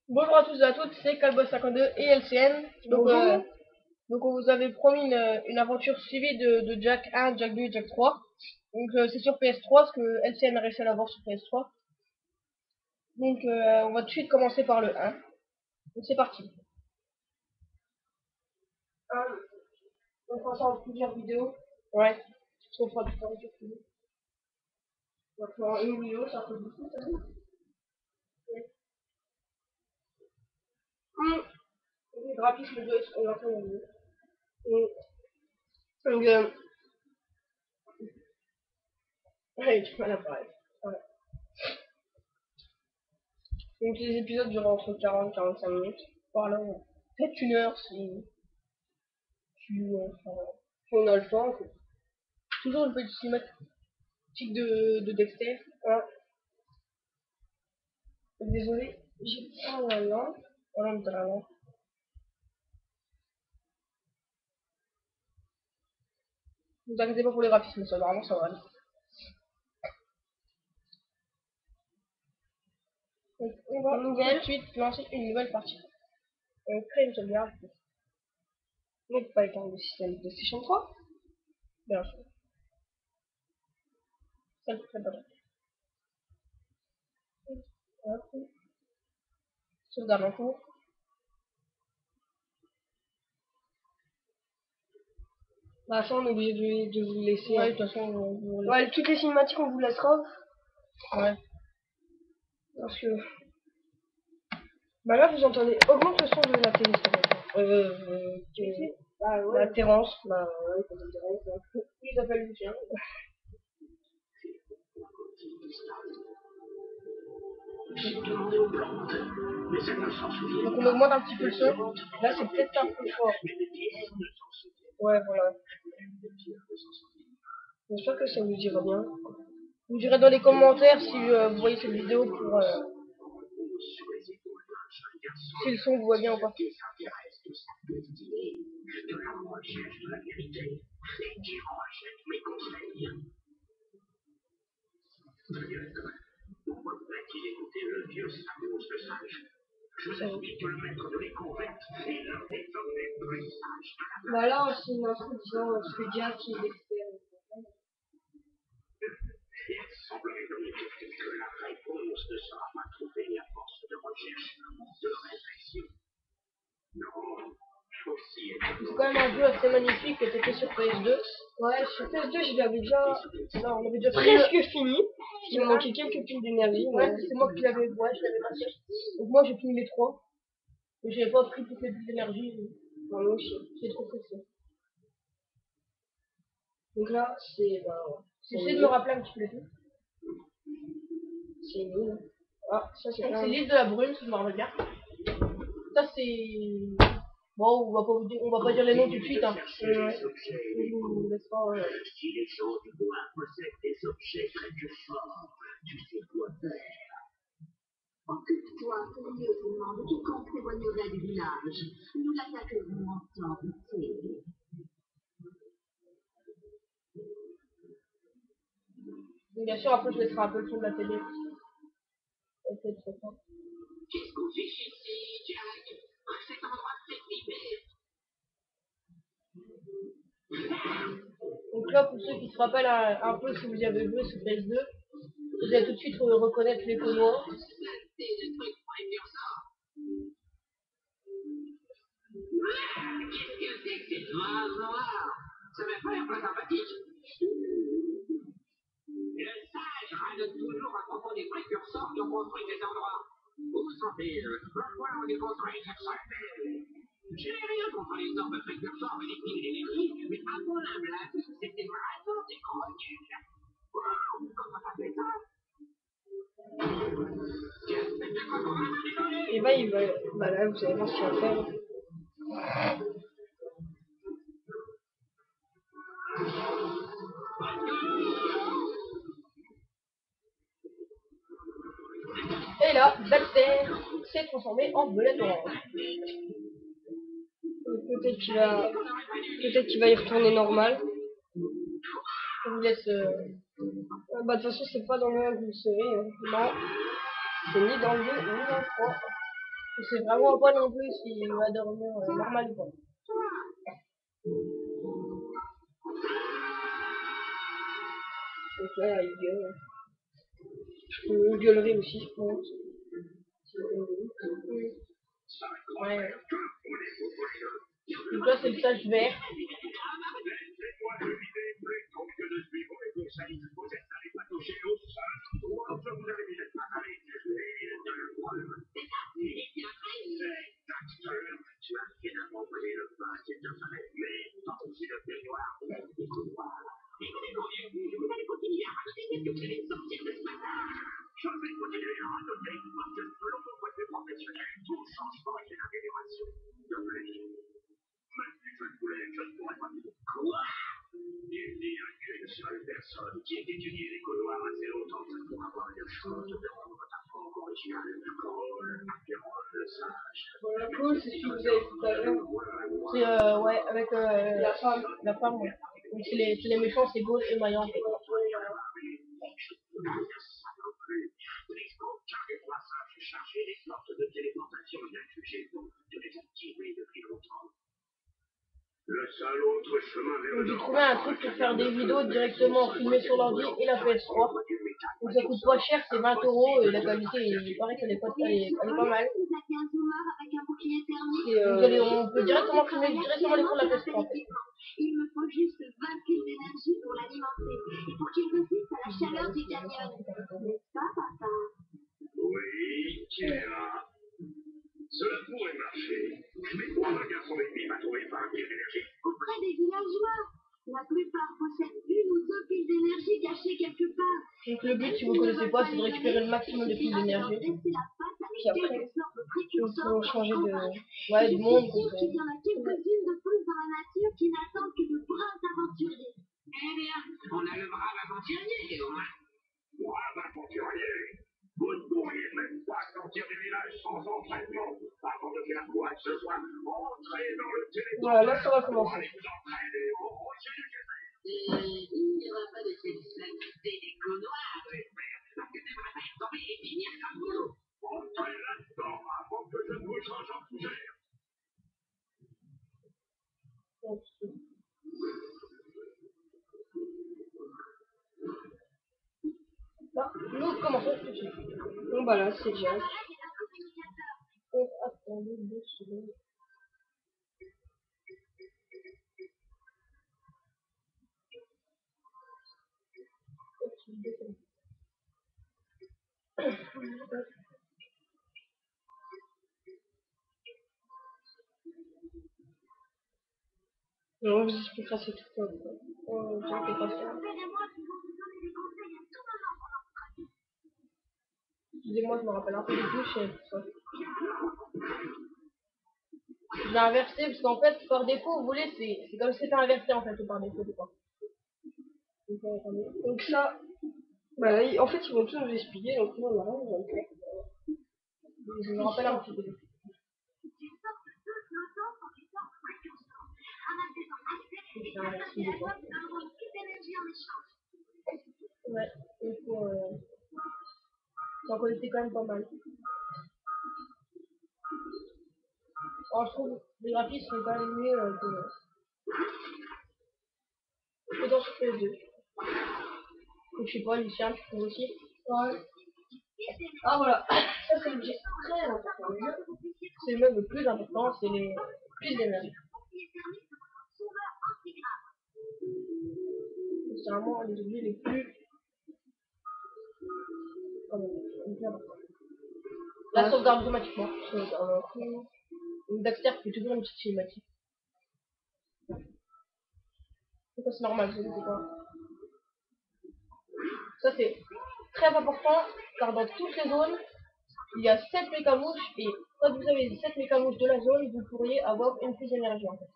Bonjour à tous et à toutes, c'est Calboy52 et LCN. Donc on vous avait promis une aventure suivie de Jack 1, Jack 2 et Jack 3. Donc c'est sur PS3 parce que LCN a réussi à l'avoir sur PS3. Donc on va tout de suite commencer par le 1. Donc c'est parti. On fera ça en plusieurs vidéos. Ouais, parce qu'on fera différentes vidéos. On va faire une vidéo, ça fait beaucoup ça. Ouais. Le graphisme de on va faire une vidéo. Donc ouais, tu peux l'appareil. Voilà. Donc les épisodes durent entre 40 et 45 minutes. Voilà, peut-être une heure si on a le temps. Toujours une petite cinématique de Dexter. Ah, désolé, j'ai pas la lampe. Voilà, on la lampe. Ne vous inquiétez pas pour les graphismes, ça vraiment ça va aller. Donc on va tout de suite lancer une nouvelle partie. On crée une sauvegarde. Donc pas éteindre le système PlayStation 3. Bien sûr. Ça le fait pas. Sauvegarde en cours. Bah ça on est obligé de vous laisser. Ouais, de toute façon ouais, toutes les cinématiques on vous laissera. Ouais. Parce que bah là vous entendez. Augmente le son de la télé s'il te plaît. Bah ouais. Terrence, bah ouais, Terrence. Il s'appelle Lucien. Donc on augmente un petit peu le son. Là c'est peut-être un peu fort. Ouais voilà. J'espère que ça vous ira bien. Vous direz dans les commentaires si vous voyez cette vidéo pour si le son vous voit bien ou pas. Voilà, c'est une instruction, ce que Jack qui est Dexter. C'est quand même un jeu assez magnifique qui était fait sur PS2. Ouais, sur PS2, je l'avais déjà. Non, on avait déjà presque fini. Il me manquait quelques piles d'énergie. Ouais, c'est moi qui l'avais. Ouais, je l'avais passé. Donc moi, j'ai fini les 3. Mais j'avais pas pris toutes les piles d'énergie. Non, moi aussi, c'est trop pressé. Donc là, c'est. Bah, j'essaie de me rappeler un petit peu les trucs. C'est nul. Ah, ça c'est. C'est l'île de la brume, si je me rappelle bien. Ça c'est. Bon, on va pas dire les noms tout de suite. Hein. Je vous laisse pas. Si les gens du bois possèdent des objets très forts, tu sais quoi faire. Occupe-toi sérieusement de quiconque s'éloignerait du village. Nous l'attaquerons ensemble. Bien sûr, après je laisserai un peu le son de la télé. Qu'est-ce qu'on fait ici, Jack? Cet endroit c'est donc là, pour ceux qui se rappellent un peu si vous y avez joué sur PS2, vous allez tout de suite reconnaître les noirs. Qu'est-ce que c'est que cette noir? Ça m'a pas l'air pas sympathique. Le sage râle toujours à propos des précurseurs qui ont construit cet endroit. Où sont-ils? Pourquoi on les construit sur ça? Je n'ai rien contre les ordres précurseurs et les piles d'énergie, mais à mon humble avis, c'était vraiment des gros nuls. Wow, comment ça fait ça? Et bah, bah là, vous allez voir ce qu'il va faire. Et là, Dexter s'est transformé en belette orange. Peut-être qu'il va y retourner normal. Je vous laisse. Bah de toute façon c'est pas dans le 1 que vous le saurez. Non, c'est ni dans le 2 ni dans le 3. C'est vraiment pas non plus s'il va dormir normal ou pas. Donc là, il gueule. Une gueulerie aussi, je pense. Ouais. Donc là, c'est le sage vert. La cause, c'est ce que vous avez tout à l'heure. C'est ouais, avec la femme, ouais. Donc c'est les méchants, c'est Gaulle et Mayan. Donc j'ai trouvé un truc pour faire des vidéos directement filmées sur l'ordi et la PS3. Donc ça coûte pas cher, c'est 20 € et la qualité, il paraît qu'elle est pas, elle est pas mal. Et on peut directement filmer directement l'écran de la PS3 en fait. Il me faut juste 20 piles d'énergie pour l'alimenter. Et pour qu'il résiste à la chaleur du canyon. N'est-ce pas, papa? Oui, Kira. Cela pourrait marcher. Mais pour un garçon et demi va trouver par un pile d'énergie. Auprès des villageois. La plupart possèdent une ou deux piles d'énergie cachées quelque part. Donc le but, si vous ne connaissez pas, c'est de récupérer le maximum de piles d'énergie. Puis après, il faut changer de, ouais, de monde. Il y en a quelques-unes de plus dans la nature qui n'attendent que de braves aventuriers. Eh bien, on a le brave aventurier, au moins. Brave aventurier? Vous ne pourriez même pas sortir du village sans entraînement. Avant de faire quoi que ce soit, entrez dans le téléphone. Voilà, là ça va commencer. Allez vous entraîner au rocher du Québec. Il n'y aura pas de satisfaction des connoirs. Parce que t'aimerais pas tomber et finir comme vous. Entrez là-dedans avant que je ne vous change en fougère. Là, nous commençons tout de suite. Donc voilà, c'est bien. Donc attendez 2 secondes. On vous expliquera ce truc. Excusez-moi, je me rappelle un peu des touches et tout ça. Je l'ai inversé parce qu'en fait, par défaut, vous voulez, c'est comme si c'était inversé en fait, par défaut, c'est pas. Donc ça, bah, en fait, ils vont tous nous expliquer, donc nous, on va le faire. Je me rappelle un petit peu. Ouais, il faut s'en connecter quand même pas mal. Alors, je trouve les graphismes sont quand même mieux que dans ce PS2. Donc, je sais pas, Lucien, tu trouves aussi? Ouais. Ah voilà, ça c'est l'objet très important. C'est même le plus important, c'est les piles d'énergie. C'est vraiment les objets les plus importants. La sauvegarde automatiquement. Une Daxter fait toujours une petite cinématique. Ça c'est normal, je ne sais pas. Ça c'est très important car dans toutes les zones, il y a 7 mécamouches et quand vous avez les 7 mécamouches de la zone, vous pourriez avoir une prise d'énergie en fait.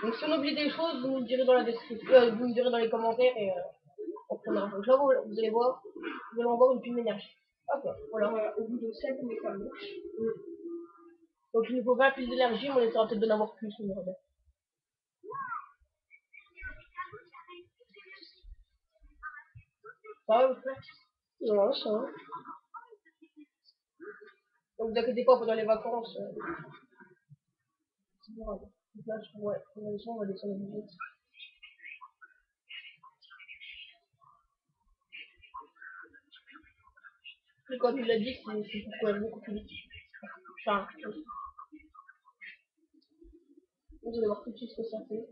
Donc si on oublie des choses, vous me direz dans la description, vous me direz dans les commentaires et on prendra. Donc là vous allez voir, vous allez avoir une pile d'énergie. Hop, voilà, au bout de 7 mécamouches. Donc il nous faut 20 piles d'énergie, mais on essaiera peut-être d'en avoir plus, on verra bien. Ça va, votre frère? Non, ça va. Donc vous inquiétez pas pendant les vacances. C'est grave. Donc là, ouais, pour l'instant, on va descendre vite. Et quand il l'a dit, c'est quand même beaucoup plus vite. Enfin, vous allez voir tout de suite ce que ça fait.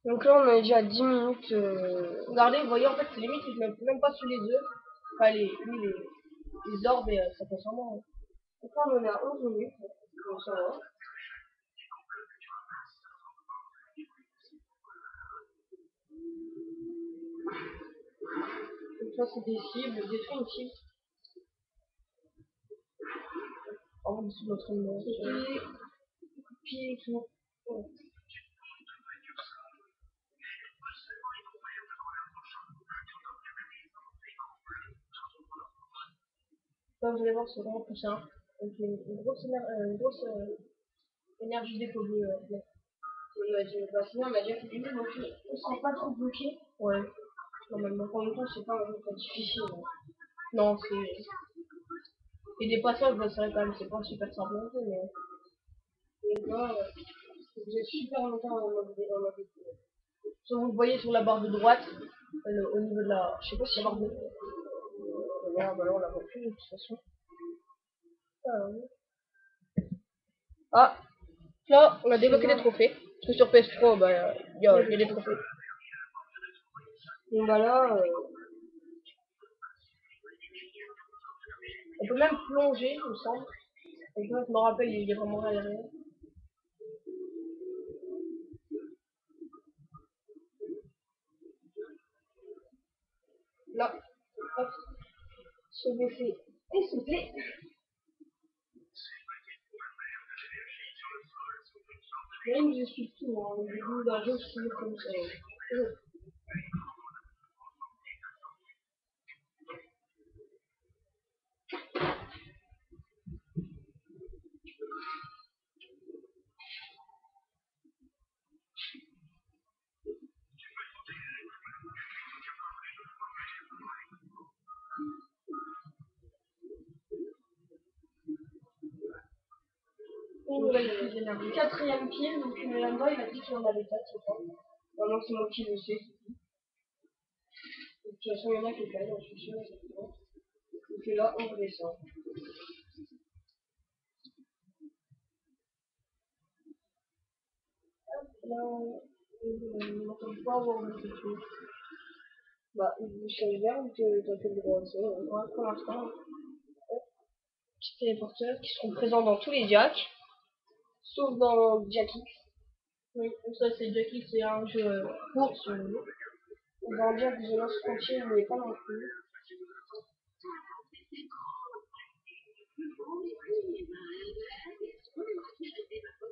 Donc là, on est déjà à 10 minutes. Regardez, vous voyez, en fait, c'est limite, je mets même pas sur les œufs. Enfin, les orbes, et ça passe vraiment. Hein. Donc là, on est à 11 minutes. Donc ça va. Donc ça, c'est des cibles, détruire une cible. En dessous de notre nom. Puis tout. Ouais. Là, vous allez voir, c'est vraiment plus simple. Donc, une grosse, énergie dépolluée. Bah, sinon, on m'a déjà fait des donc on se sent pas trop bloqué. Ouais, normalement. En même temps, c'est pas un jeu très difficile. Hein. Non, c'est. Et des passages, bah, c'est vrai quand même, c'est pas super simple non plus, mais. Et là, vous êtes super longtemps en mode Si vous le voyez sur la barre de droite, au niveau de la. Je sais pas si la barre de. Merde, alors on la voit plus de toute façon. Ah, là, on a débloqué des trophées. Parce que sur PS3, bah, il y a des trophées. Donc bah là, On peut même plonger, il me semble. Donc là, je me rappelle, il y a vraiment rien derrière. Là, hop, se laisser et sauter. Là, il nous explique tout. Hein. Le début d'un jeu, c'est comme ça. on va utiliser l'énergie. Quatrième pile, donc là-bas, il a dit qu'il en avait 4, c'est pas. Maintenant, c'est moi qui le sais. De toute façon, il y en a qui gagnent, je suis sûr. Donc là, on redescend. Là, on peut pas avoir beaucoup de choses. Bah, vous savez bien que t'as fait le droit aussi. Ouais, pour l'instant. Petits téléporteurs qui seront présents dans tous les jacks. Sauf dans Jack X. Oui, donc ça c'est Jack X, c'est un jeu court sur le jeu. Dans Jack The Lost Frontier, il n'est pas non plus.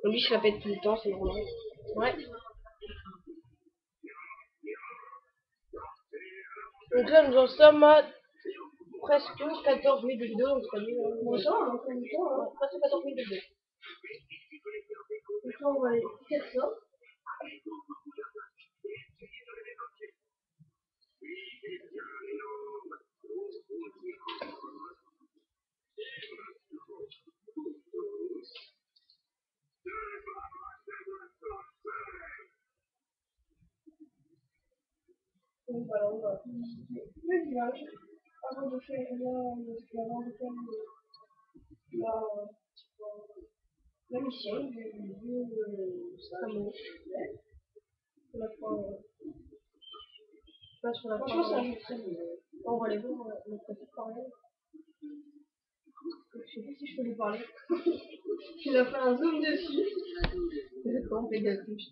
Lui, je la pète tout le temps, c'est normal. Ouais. Donc là, nous en sommes à presque 14 000 de vidéos, donc c'est pas nul. Bon, ça, on a fait du temps, hein. Presque 14 000 de vidéos. Donc là, on va aller faire ça. Donc voilà, on va visiter le village avant de faire la mission du Samo. Pas sur la Franchement, c'est un jeu très bien. On va aller voir notre petite parole. Je sais pas si je peux lui parler. Il a fait un zoom dessus. D'accord, on fait des touches.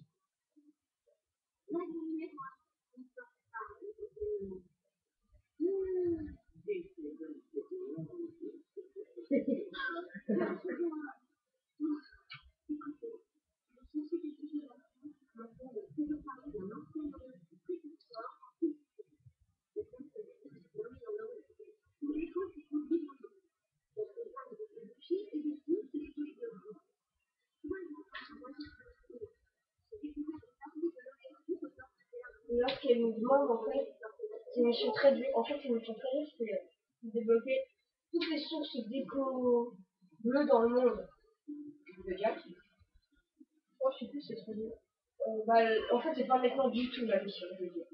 qu'elle nous demande, en fait, c'est une mission très dure. En fait, c'est une mission très dure, c'est de débloquer toutes les sources d'écho bleues dans le monde. Le Jack. Oh, je sais plus, c'est trop dur. En fait, c'est pas maintenant du tout la mission, je veux dire.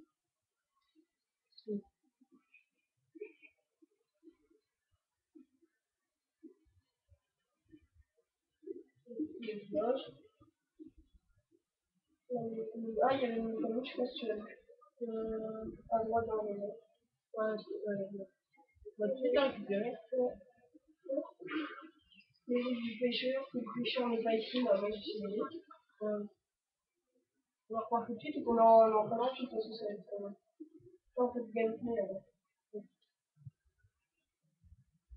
Les loges. Ah, il y avait une commune, je sais pas si tu l'as vu. À droite dans le monde. Ouais, ouais. On va tout le temps récupérer. Les livres du pêcheur, le pêcheur n'est pas ici, bah, moi je suis désolé. On va reprendre tout de suite ou qu'on en parle ensuite parce que ça va être. On fait du gameplay alors.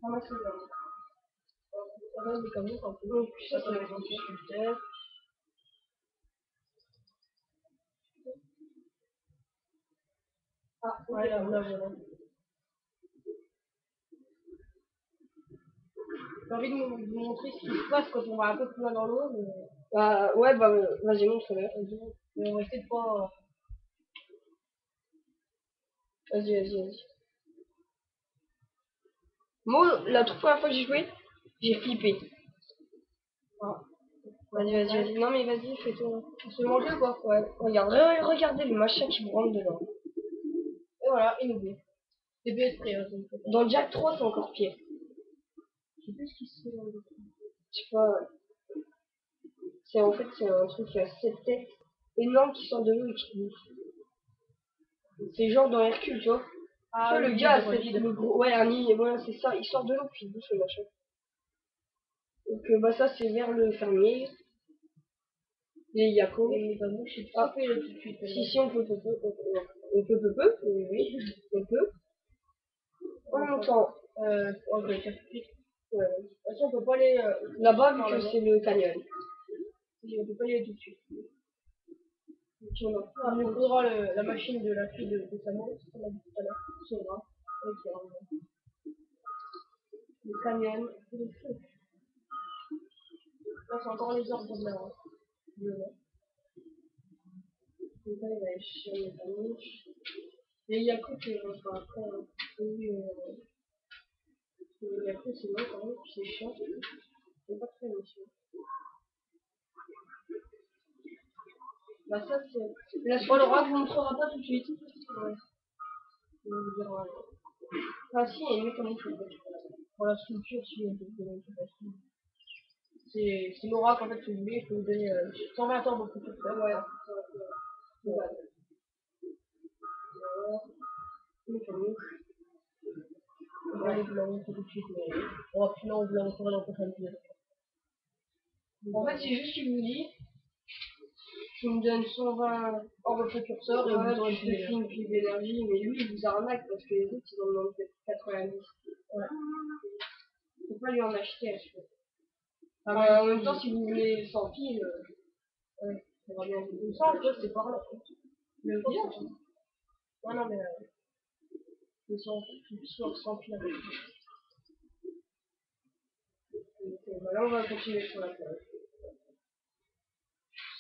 Ramasser les armes. On va des communes quand on Donc, ça, ça va être un peu sculpteur. Ah, ouais, là, voilà. J'ai envie de vous montrer ce qui se passe quand on va un peu plus loin dans l'eau, mais Bah, ouais, bah, vas-y, montre-le. mais on va essayer de pas. Vas-y. Moi, la toute première fois que j'ai joué, j'ai flippé. Ah. Vas-y. Non, mais vas-y, fais-toi. On se fait manger ou quoi? Ouais, regardez le machin qui me rentre dedans. Et voilà, il nous dit. C'est BS prêt, hein, Dans Jack 3, c'est encore pire. je sais plus ce qui se fait dans le jeu. Je sais pas. C'est en fait, c'est un truc qui a 7 têtes énorme qui sort de l'eau et qui bouffe. C'est genre dans Hercule, tu vois. Ah, Tu vois, le oui, gars, le c'est le gros. Ouais, un nid, voilà, c'est ça. Il sort de l'eau puis il bouffe le machin. Donc, bah, ça, c'est vers le fermier. Les Yako. Et bah, moi, je sais Ah. pas fait tout de suite. Si, on peut, oui, on peut. En même temps, On va le faire tout de suite. ouais. De toute façon, on peut pas aller. Là-bas, vu par que là-bas. c'est le canyon. On peut pas y aller tout de suite. Donc, on a On nous faudra la machine de la fille de Samuel, c'est ce qu'on a dit tout à l'heure. c'est vrai. Ok, Le canyon. là, c'est encore les ordres de la route. Donc là, il va aller chercher les canons. Et il y a quoi que je vois après? Oui, Il y a que c'est long quand même, c'est chiant. C'est pas très méchant. Bah ça c'est... La sculpture vous montrera pas tout de suite. Ouais. Je vais vous dire, ah si, il y a mieux comme il faut. pour la sculpture, si on peut te donner une facile. C'est l'oracle en fait, si vous voulez, je peux vous donner 120 ans beaucoup plus tard. Ouais. Ouais. Ouais, je vous la montre tout de suite, mais on va plus là, on vous la montrera dans le prochain épisode. En fait, c'est juste qu'il vous dit, tu me donnes 120 Hors précurseur et on ouais, vous donne je te file une pile d'énergie, mais lui, il vous arnaque parce que les autres, ils en demandent peut-être 90. Ouais. Faut pas lui en acheter, je trouve. Ah, En même temps, si vous voulez 100 piles, ouais. ça va bien vous Comme ça, en fait, c'est par là. le village. village. Ouais, non, mais ils sont sur 100 pieds. Bah là, on va continuer sur la plage.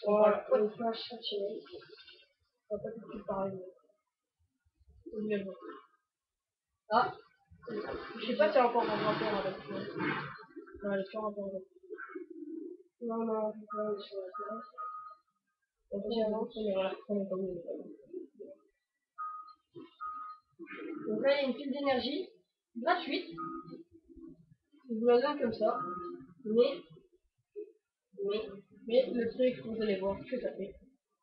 Voilà. On va chercher. On va pas tout de suite pareil. Ah, Je sais pas si elle a encore un rapport avec. Non, elle est pas en rapport avec. non, on va aller sur la plage. On peut y avancer, mais voilà, on est comme Donc là, il y a une pile d'énergie gratuite. Je vous la donne comme ça. Mais le truc, vous allez voir ce que ça fait.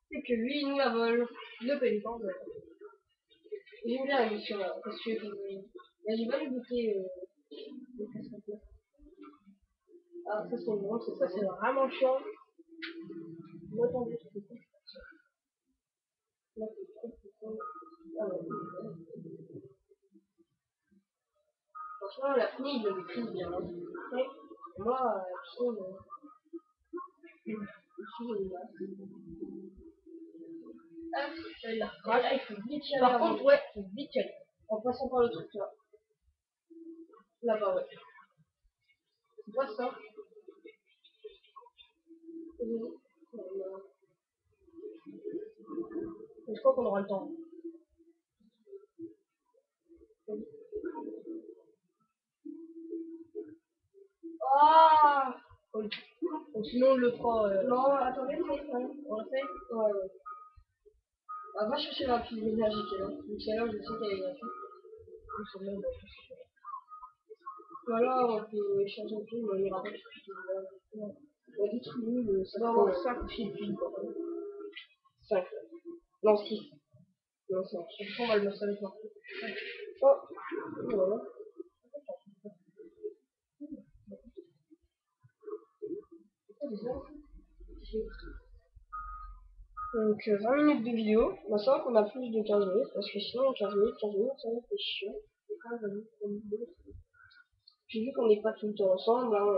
C'est que lui, il nous la vole. Le pélican, ouais. J'aime bien la mission là, parce que là, j'ai pas lui goûter le casse-plat. Ah, ça c'est bon, Ça, c'est vraiment chiant. Moi, attendez, je sais pas. Là, c'est trop puissant. Ah ouais. Franchement, la fille, il le maîtrise bien. Hein. Ouais. Moi, tu sais, ah, celle-là. Là, il faut vite y aller. Par contre, ouais, il faut vite y aller. en passant par le truc là. Là-bas, ouais. C'est pas ça. Je crois qu'on aura le temps. Sinon, on le fera. Non, attendez, On le fait. ouais. Ah, va chercher la pile énergique alors. Donc celle-là, je sais qu'elle est gratuite. Voilà, on peut changer de pile, mais on ira pas jusqu'à on va détruire le On va avoir 5 piles. 5. Non, 6. Non, 5. On va le mettre avec moi. Oh, voilà. Donc 20 minutes de vidéo. Bah, c'est vrai qu'on a plus de 15 minutes, parce que sinon 15 minutes, ça va être chiant. Puis vu qu'on n'est pas tout le temps ensemble, hein,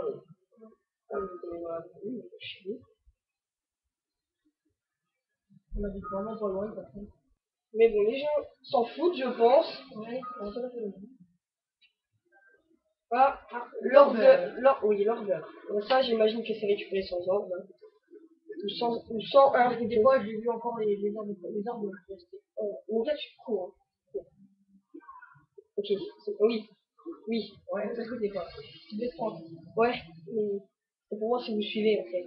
On a dit vraiment pas loin, par contre. mais bon, les gens s'en foutent, je pense. Ouais, on va faire Ah, oui, l'order. Ça, j'imagine que c'est récupéré sans ordre. Hein. Ou sans un. des fois, j'ai vu encore les arbres rester. Donc là, tu cours. Hein. Ok, oui. Oui. Ouais, ça fait des fois. Tu fais 30. Ouais, mais c'est pour voir si vous suivez en fait.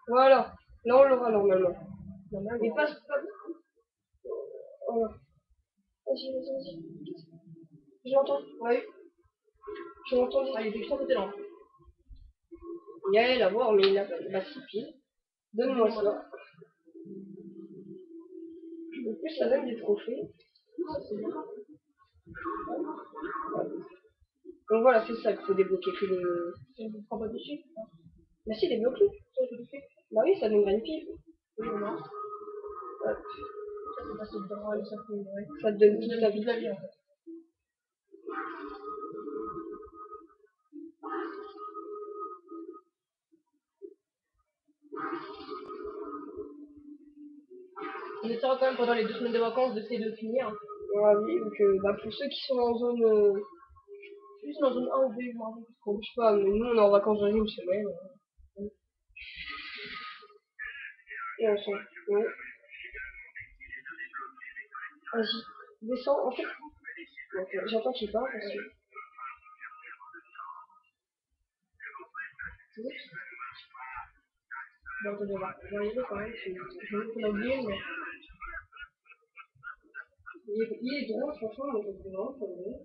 Voilà, là on l'aura normalement. Mais pas. Voilà. Vas-y. J'entends. Ouais. Je l'entends. Ah, il était juste à côté là. Il y a elle à voir, mais il a pas 6 piles. Donne-moi ça. En plus, ça donne des trophées. C'est bien. Donc voilà, c'est ça qu'il faut débloquer. Que le... Je ne prends pas dessus. Bah si, débloque-le. Bah oui, ça donne une pile. Oui, au moins. Hop. Ça Ça te donne toute toute la ta vie. vie en fait. On essaiera quand même pendant les 2 semaines de vacances d'essayer de finir. Ah oui, donc bah, pour ceux qui sont en zone. Juste dans zone 1 ou B, je m'en rappelle. Je sais pas, mais nous on est en vacances dans une semaine. Et on s'en fout. Vas-y, descends en fait. Donc j'entends qu'il parle parce que. Bon, on va y aller quand même. Je veux qu'on a oublié, mais. Il est drôle, franchement, mais c'est vraiment pas drôle.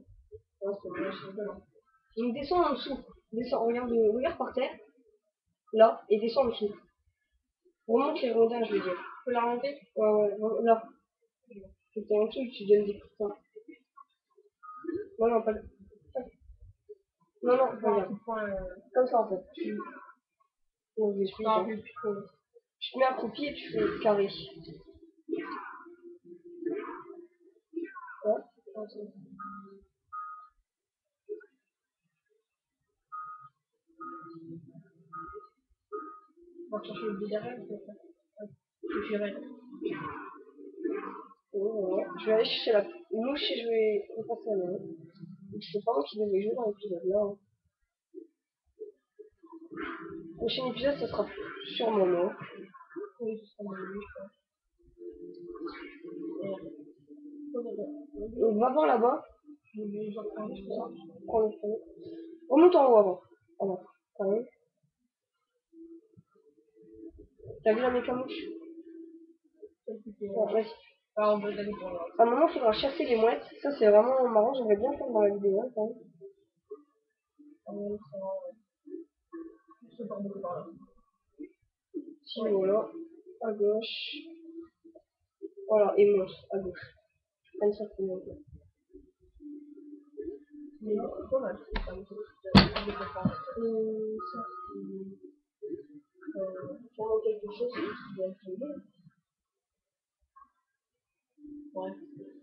Ouais, c'est vrai, c'est rigolo. Donc descends en dessous. Descends, regarde par terre. Là, et descends en dessous. Remonte les rondins, je veux dire. Tu peux la remonter? Ouais, là. C'était en dessous, tu donnes des coups de poing. Non, pas le. Non, regarde. Comme ça en fait. Donc, je suis. Je te mets un coup de pied et tu fais carré. Ouais. On va chercher le bidérel, c'est ça. Je dirais. Ouais. Je vais aller chercher la mouche et je vais passer à la main. C'est pas moi qui devais jouer dans l'épisode là. Hein. Le prochain épisode, ça sera sûrement moi. Oui, ce sera mon lui, je Va voir là-bas. pense. Prends le feu. Remonte en haut avant. Alors, pareil. T'as vu la mécamouche? Ouais, vas-y. Ah, on peut aller pour là. À un moment, il faudra chasser les mouettes. Ça, c'est vraiment marrant. J'aimerais bien faire dans la vidéo. Hein, quand même. C'est pas beaucoup par là. Si, voilà. À gauche. Voilà, et monte à gauche. Comme ça, c'est monté. Mais c'est pas mal. Ça, c'est vraiment quelque chose qui doit être aidé. ouais.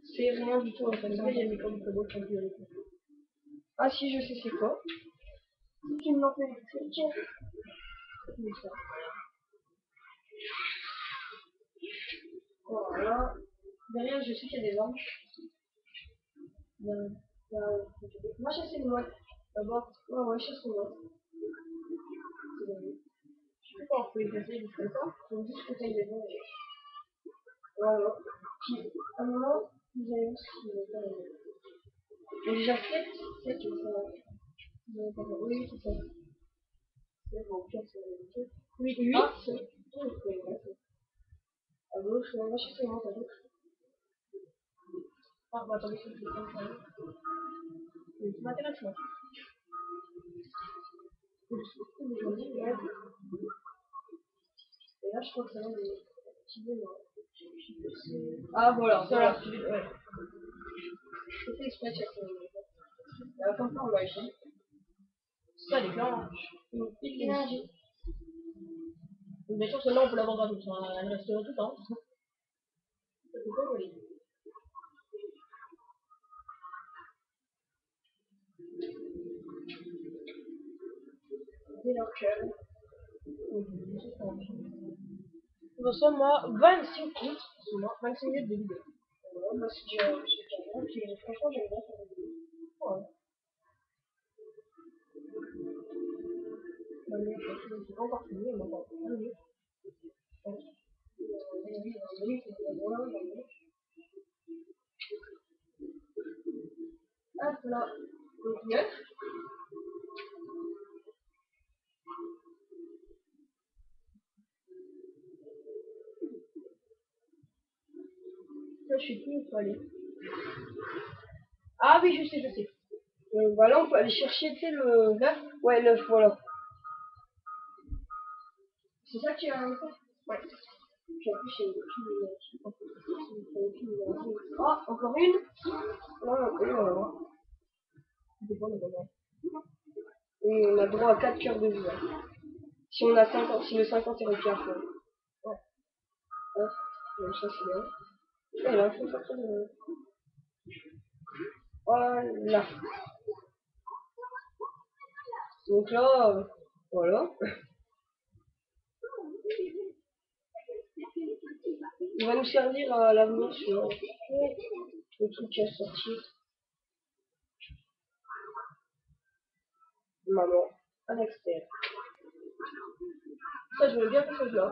C'est rien du tout en fait. Il y a mis comme que l'autre qui a vu avec nous. Ah si, je sais c'est quoi. C'est une lampe électrique. Voilà. Derrière, je sais qu'il y a des lampes. Va chasser une mouette. D'abord. Ouais, chasse une mouette. Je sais pas, on peut les passer juste comme ça. Faut juste que t'ailles les bons. Voilà. Puis, à un moment, vous allez voir ce qu'il va faire. déjà 7, 7, oui, c'est ça. C'est bon, 4, c'est 8, 8. Ah, c'est à gauche, moi je sais comment ça va. Ah, bah attendez, c'est comme ça. C'est intéressant. Et là, je crois que ça va des petits bouts. Ah, voilà, voilà. Ouais. Je fais exprès de chercher. Comme ça, on l'a ici. Ça, elle est bien. Pique l'énergie. Bien sûr, celle-là, on peut la vendre à tous. Elle restera tout le temps. Ça peut pas voler. C'est leur cœur. Nous sommes à 26 minutes. 26 minutes de vidéo. Ouais, bah, c'est déjà bien. Franchement, j'aime bien faire des vidéos. Ouais. C'est encore fini, on va encore 1 minute. Hop là. Donc, 9. Là, je sais plus où il faut aller. Ah oui, je sais. Bah là, on peut aller chercher, tu sais, le 9. Ouais, 9, voilà. C'est ça que tu as fait? Ouais. Puis en plus, il y a une oh, encore une. Non. Et on a droit à 4 cœurs de vie. Hein. Si on a 50, si le 50 est requis. Ouais. Hop, ça c'est bien. Et là, il faut sortir de... Voilà. Donc là, voilà. Il va nous servir à l'avenir sur le truc qui a sorti. Maman, un expert. Ça, je veux bien que ce là.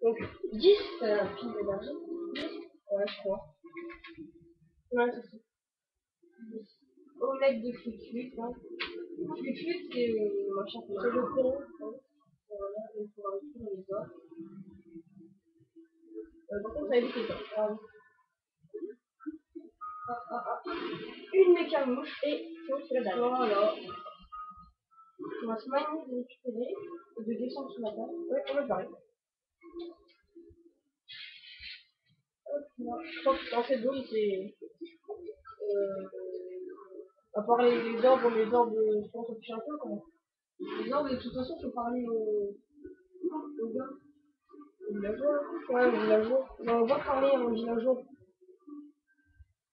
Donc, 10, c'est un pile d'énergie. 10, ouais, je crois. Ouais, c'est ça. Omelette de fluctude, hein. Fluctude, c'est machin, c'est le pont. Voilà, il faut rajouter dans les doigts. Par contre, ça évite les temps. Une mécamouche et l'autre la dalle. Voilà. On va se manier de récupérer et de descendre sur la table. Ouais, on va pareil. Hop là. Je crois que dans cette zone, c'est. À part les orbes, je pense, on touche un peu comment. Les orbes, de toute façon, il faut parler aux gars. Aux villageois. Ouais, aux villageois. On va parler aux villageois.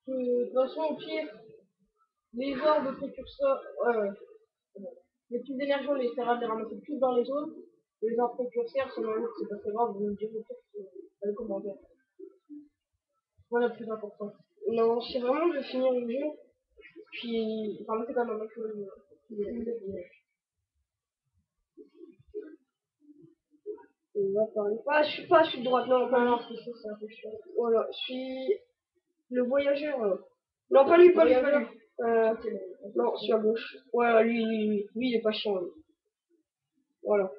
De toute façon, au pire, les orbes précurseurs. Ouais. Les petites d'énergie, on essaiera de les ramasser plus dans les zones. Les orbes précurseurs, c'est pas très grave, vous me direz dans les commentaires. Voilà le plus important. Non, c'est vraiment de finir le jeu. Puis, enfin, c'est quand même un peu. On va parler. Ah, je suis pas, je suis de droite. Non, c'est un peu chiant. Voilà, je suis le voyageur. Non, pas lui. Non, je suis à gauche. Ouais, lui, il est pas chiant. Lui. Voilà.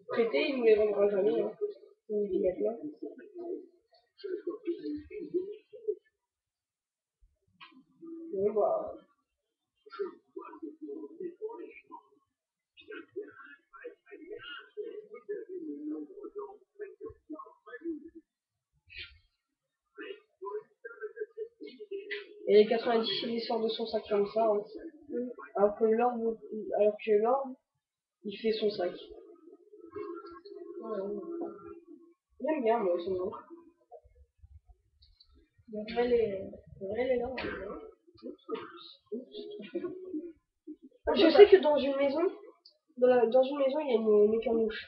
Prêter, il nous les vendra jamais. Hein. Il dit maintenant. Bon, bah. Et les 90, il les sort de son sac comme ça. Hein. Alors que l'orbe, il fait son sac. J'aime bien, moi, ce nom. Je sais que dans une maison, il y a une mécamouche.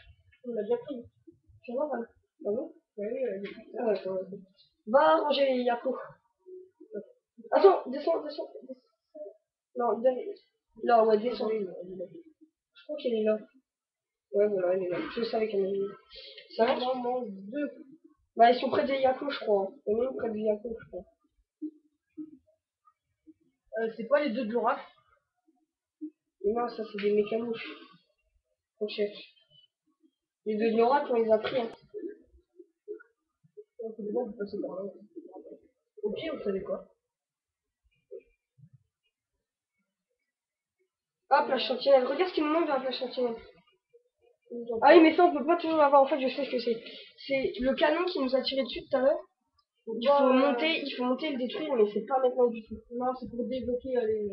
On l'a déjà pris. Tu vois, voilà. Ah bon? Oui, ah, d'accord. Va ranger les Yako. Attends, descends. Non, derrière. Là, ouais, descends. Je crois qu'elle est là. Ouais, voilà, elle est là. Je savais qu'elle avait. 5, 2. Bah, ils sont près des Yako, je crois. Il y en a une près du Yako, je crois. C'est pas les deux de l'orage? Non, ça, c'est des mécamouches. On cherche. Les deux de l'oracle, on les a pris. Hein. Au pied, vous savez quoi? Ah, plage sentinelle. Regarde ce qui me manque dans la plage sentinelle. Ah oui, mais ça, on peut pas toujours l'avoir. En fait, je sais ce que c'est. C'est le canon qui nous a tiré dessus tout à l'heure. Il faut monter et le détruire, mais c'est pas maintenant du tout. Non, c'est pour débloquer les...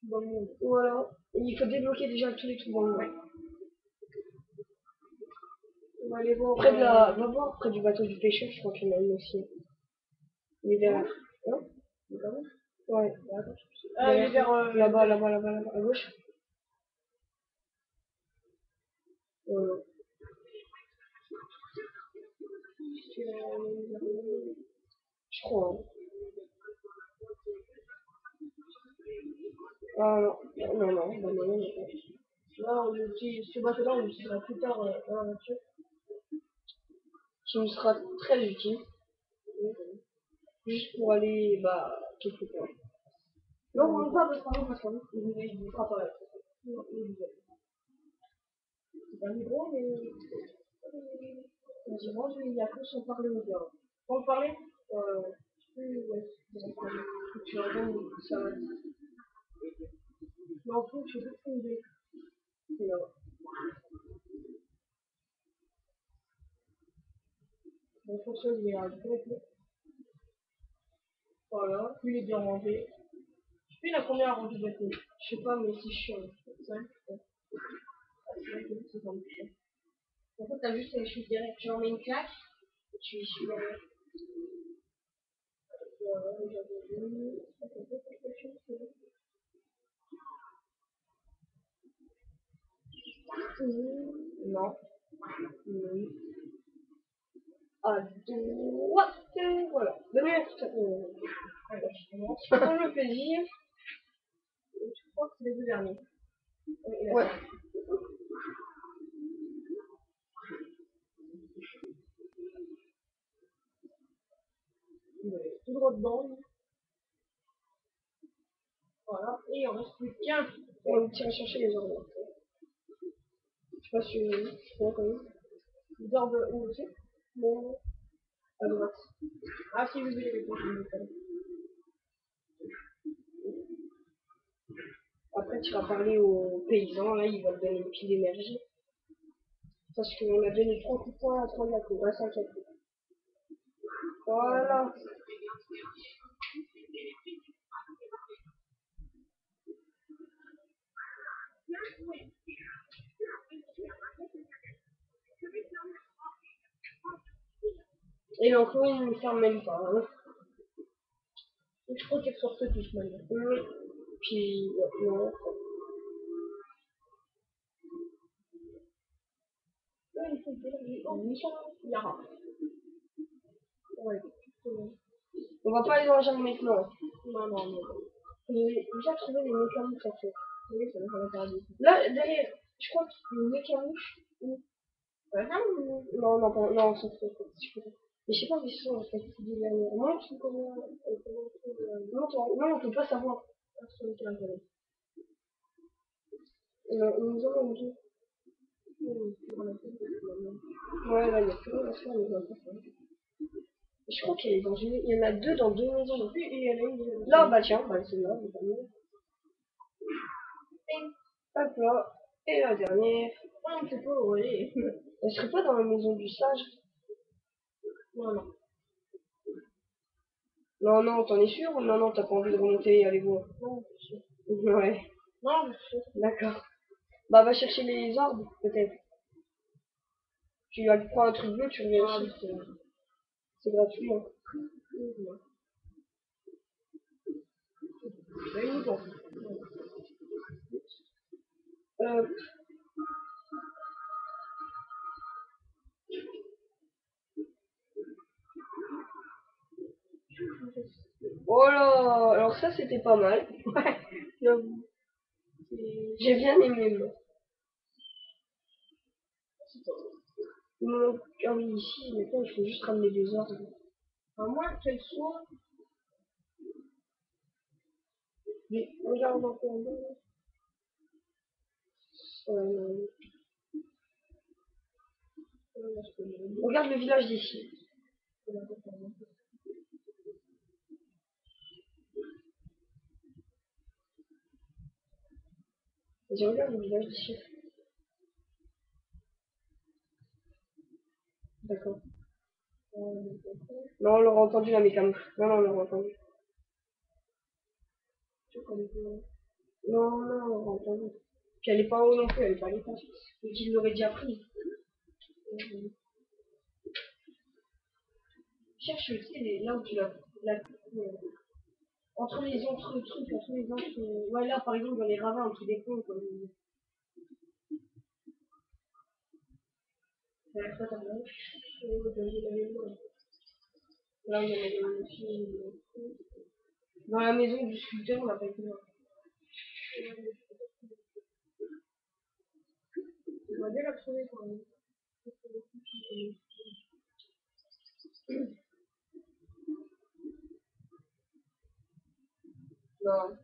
dans le monde. Voilà. Et il faut débloquer déjà tous les trucs dans le monde. On va aller voir... Va voir près du bateau du pêcheur, je crois qu'il y en a une aussi. Il est derrière. Hein? Ouais. Ah, il est vers... Là-bas, à gauche. Je crois. Hein. Ah non. Non, ce bateau-là, on l'utilisera plus tard dans la voiture. Qui nous sera très utile. Juste pour aller, quelque part. Non, on va pas parce qu'on il ne sera pas là. C'est pas gros, mais... Il y a que son parler au gars. Sans parler Tu racontes, ça va. Mais en fait, je sais pas ce qu'on dit. C'est là. Bon, pour ça, je vais arrêter. Voilà, lui il est bien rangé. Je sais, il a combien à ranger de bateau? Je sais pas, mais c'est chiant. 5, c'est comme ça. En fait, t'as juste les choses derrière. Tu en mets une claque, et tu y suis derrière. Non. À droite. Voilà. Donnez Quand je fais lire, je crois que c'est les deux derniers. Ouais. Tout droit dedans. Voilà. Et il en reste plus qu'un. On tire chercher les ordres. Je sais pas si je crois quand même. Les ordres où aussi? Bon. À droite. Ah, si, oui, les réponses. Après, tu vas parler aux paysans, là, ils vont te donner une pile d'énergie. Parce qu'on a donné 3 coups de poing à 3 de la cour, à 5 à cour. Voilà. Et l'enclos, il ne ferme même pas. Hein. Je crois qu'elles sortent tous maintenant. Puis, non. Là, il faut dire, il y aura. Ouais. On va pas aller dans la jungle maintenant. Non. J'ai déjà trouvé les mécamouches en fait. Oui, ça va faire du coup. Là, derrière, je crois qu'il y a une mécamouche. Non, on s'en fout. Mais je sais pas où ils sont en fait. Moi, je trouve comment. Non, on peut pas savoir. Nous avons deux. Ouais, là, il y a plus rien à faire, mais on va pas faire. Je crois qu'il y en a deux dans 2 maisons. Là, bah tiens, c'est là, c'est pas mieux. Hop là. Et la dernière. On sait pas où aller. Elle serait pas dans la maison du sage? Non. Non, non, t'en es sûr? Non, non, t'as pas envie de remonter, allez voir. Non, je suis sûr. Ouais, Non, je suis sûr. d'accord. Bah, va chercher les arbres, peut-être. Tu vas prendre un truc bleu, tu reviens Ah, ici. oui, C'est gratuit, hein. c'est une loupe. Euh, oh là, alors ça c'était pas mal. Ouais, j'avoue. J'ai bien aimé, moi. Ah oui, ici, maintenant il faut juste ramener des arbres. À moins qu'elle soit. Mais regarde encore là. Euh, regarde le village d'ici. Vas-y, regarde le village d'ici. D'accord. Non, on l'aurait entendu la mécanique. Non, non, on l'aurait entendu. Non, non, on l'aurait entendu. Puis elle est pas haut non plus, elle est pas à l'étage. Donc il l'aurait déjà pris. Cherche, tu sais, là où tu l'as. Entre les autres trucs, entre les autres. Ouais, là par exemple, dans les ravins, qui décomptent. Là, il y en a des aussi. Dans la maison du sculpteur, on n'a pas été loin. On va bien la trouver quand même. Non.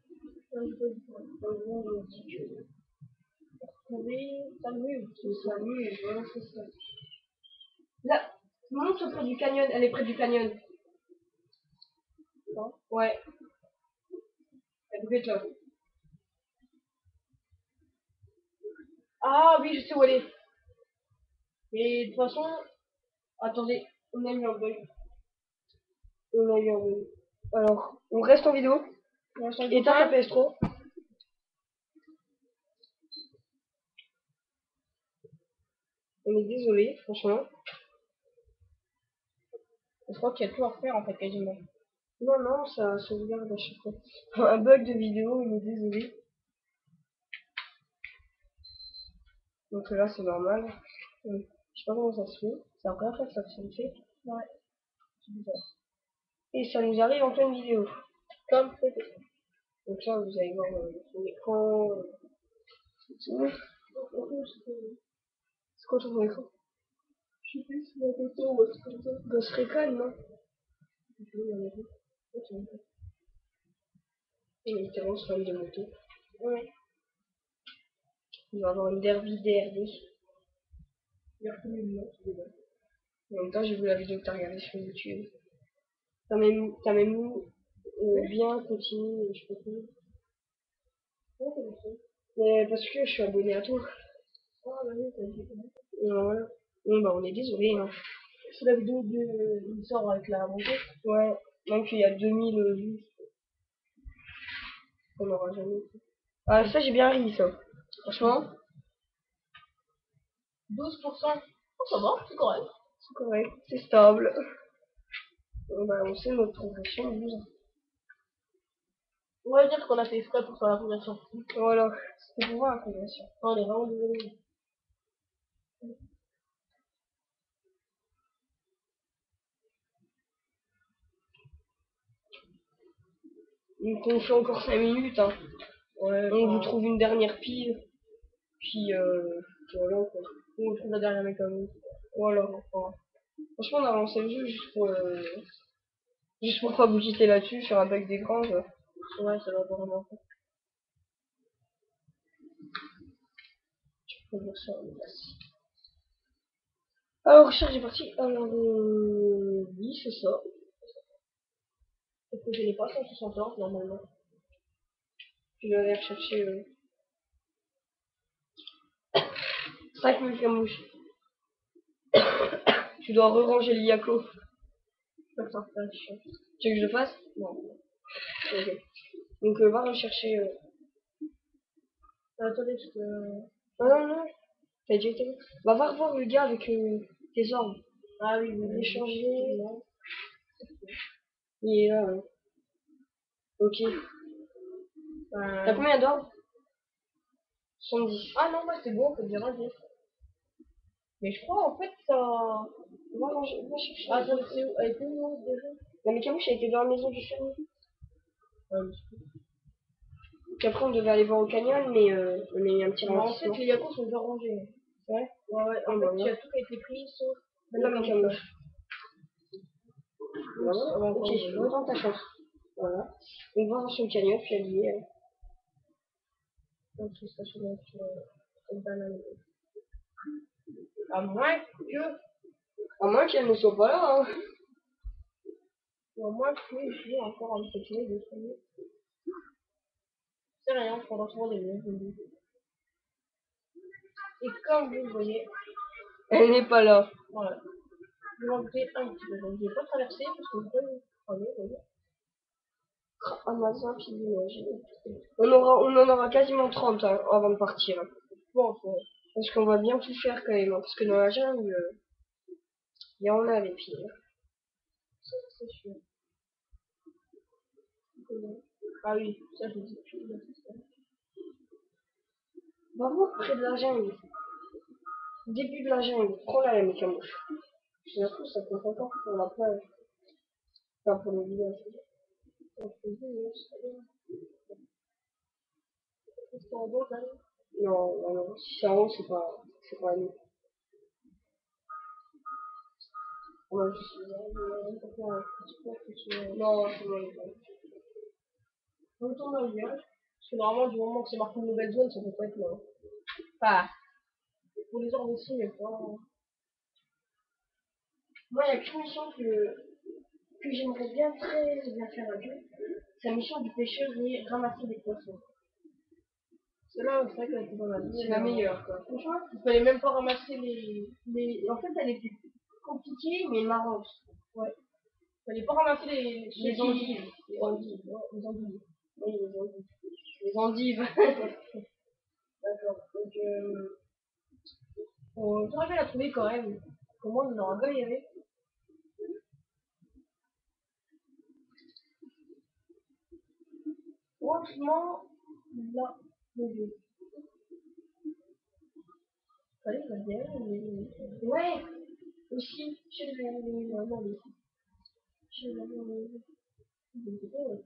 Trouver, s'amuse. C'est s'amuse, voilà, c'est ça. Là, monte près du canyon, elle est près du canyon. Non? Ouais, elle peut être là. Ah oui, je sais où elle est. Mais de toute façon, attendez, on a eu un bug. On a eu un bug. Alors, on reste en vidéo. Éteins ta PS3. On est désolé, franchement. Je crois qu'il y a tout à refaire en fait, quasiment. Non, non, ça sauvegarde à chaque fois. Un bug de vidéo, on est désolé. Donc là, c'est normal. Je sais pas comment ça se fait. C'est la première fois que ça se fait. Ouais. Et ça nous arrive en pleine vidéo. Comme c'est. Donc là, vous allez voir son écran. C'est bon. C'est quoi ton écran? Je sais plus, c'est la photo ou c'est comme ça. Ghost Recon, non? Il est tellement fan de moto. Ouais. Il va avoir une derby DRD. Il a reconnu le nom, c'est bien. En même temps, j'ai vu la vidéo que t'as regardée sur YouTube. T'as même mis bien, continue, je sais pas quoi. Mais parce que je suis abonné à toi. Ah, bah oui, t'as dit. Voilà. Bon, bah, on est désolé, hein. C'est la vidéo de. Il sort avec la montée. Ouais. Même qu'il y a 2000 vues. On n'aura jamais fait. Ah, ça, j'ai bien ri, ça. Franchement. 12%. Oh, ça va, c'est correct. C'est correct. C'est stable. Bon, bah, on sait notre progression, 12. On va dire qu'on a fait exprès pour faire la progression. Voilà. C'était pour voir la progression. On est vraiment désolé. Donc, on fait encore 5 minutes, hein. Ouais, On vous trouve une dernière pile. Puis, voilà, quoi. on trouve la dernière mécanique. Voilà. Enfin, franchement, on a lancé le jeu juste pour pas vous quitter là-dessus, sur un bug d'écran. Ouais, ça va vraiment faire. Je peux dire ça, merci. Alors, recherche est parti. Alors, oui, c'est ça. Parce que je n'ai pas 160 normalement. Je vais aller rechercher 5000 camouches. Tu dois re-ranger l'Iako. Tu veux que je le fasse? Non. Ok. Donc va rechercher. Attendez, parce que... Non. T'as déjà été? Va voir le gars avec tes orbes. Ah oui, Échanger. Il est là. Ouais. Ok. T'as combien d'orbes? 70. Ah non, moi c'est bon, on peut dire un. Mais je crois en fait ça... Va chercher. Ah, ça c'est où? Elle était où déjà? La mécamouche, elle était dans la maison du fermier. Puis après, on devait aller voir au canyon, mais on a eu un petit En fait, ralentissement. les yakos sont déjà rangés. Ouais. Ouais, en fait, il y a tout qui a été pris sauf La mécamouche. Voilà. Ok, retente ta chance. Voilà. Donc, va sur le canyon, puis elle y est. Donc, c'est ça, sur une banane. À moins que... À moins qu'elle ne soit pas là, hein. À moins que je vais encore un petit peu de fouiller. C'est rien, pendant souvent des minutes. Et comme vous le voyez, Elle n'est pas là. voilà. Je vais enlever un petit peu. Donc, je vais pas traverser parce que vous pouvez vous voyez. Amazon, puis on en aura quasiment 30 hein, avant de partir. Bon, ouais. Parce qu'on va bien tout faire quand même. Hein, parce que dans la jungle, il y en a les pieds. C'est sûr. Ah oui, ça je dis. Va voir près de la jungle. Début de la jungle. Prends là la mécamouche. Je la trouve, ça compte encore pour la plage. Enfin, pour le village. Non. Si c'est en haut, c'est pas à nous. Ouais, je suis non, c'est bon. On retourne dans le village. Parce que normalement, du moment que c'est marqué une nouvelle zone, ça peut pas être là. Enfin, pour les ordres aussi, mais pas. Moi, il y a qu'une mission que j'aimerais bien très bien faire un jour. C'est la mission du pêcheur et ramasser des poissons. Celle-là, c'est vrai qu'elle était dans la vie. C'est la meilleure, quoi. Franchement, il fallait même pas ramasser les... En fait, elle était compliquée, mais marrante. Ouais. Il fallait pas ramasser Les endives. Les endives, ouais, les endives. Oui, les endives. Les endives. D'accord. Donc, on devrait bien la trouver quand même. Comment on aura galéré. Franchement, là, le jeu. Allez, ça bien, mais... Ouais, aussi, je vais Non, mais... Je ne sais pas, ouais.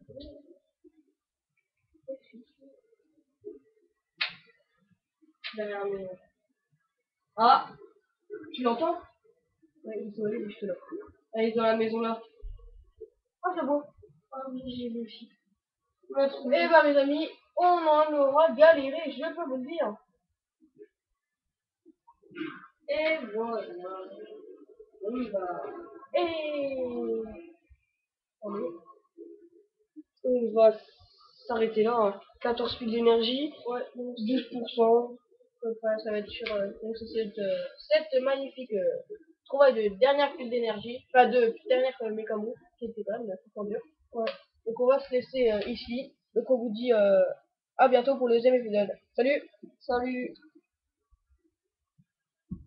derrière mes... Ah, tu l'entends? Ouais, ils sont allés juste là. Elle est dans la maison là. Ah, c'est bon. Ah oui, j'ai vu aussi. Eh ben, mes amis, on en aura galéré, je peux vous le dire. Et voilà. Oui, bah... Et... Allez. On va s'arrêter là. Hein. 14 piles d'énergie. Ouais, donc 12%. enfin, ça va être sur donc c'est cette magnifique trouvaille de dernière pile d'énergie, enfin de dernière mécamo, qui était quand même très dur. Ouais. Donc on va se laisser ici. Donc on vous dit à bientôt pour le deuxième épisode. Salut! Salut!